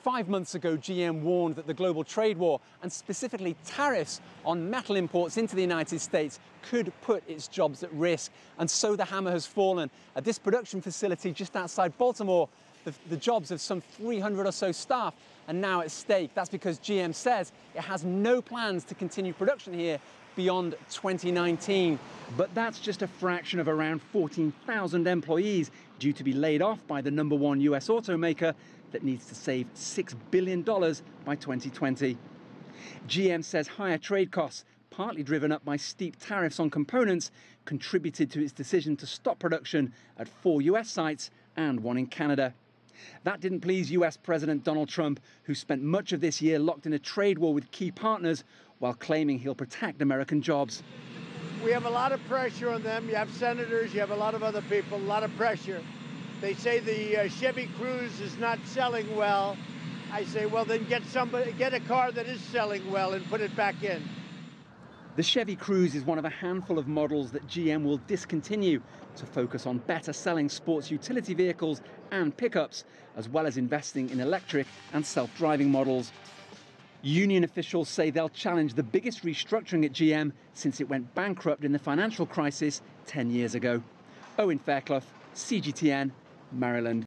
5 months ago, GM warned that the global trade war, and specifically tariffs on metal imports into the United States, could put its jobs at risk. And so the hammer has fallen. At this production facility just outside Baltimore, the jobs of some 300 or so staff are now at stake. That's because GM says it has no plans to continue production here beyond 2019. But that's just a fraction of around 14,000 employees due to be laid off by the #1 US automaker that needs to save $6 billion by 2020. GM says higher trade costs, partly driven up by steep tariffs on components, contributed to its decision to stop production at 4 US sites and 1 in Canada. That didn't please US President Donald Trump, who spent much of this year locked in a trade war with key partners while claiming he'll protect American jobs. We have a lot of pressure on them. You have senators, you have a lot of other people, a lot of pressure. They say the Chevy Cruze is not selling well. I say, well, then get a car that is selling well and put it back in. The Chevy Cruze is one of a handful of models that GM will discontinue to focus on better selling sports utility vehicles and pickups, as well as investing in electric and self-driving models. Union officials say they'll challenge the biggest restructuring at GM since it went bankrupt in the financial crisis 10 years ago. Owen, Fairclough, CGTN, Maryland.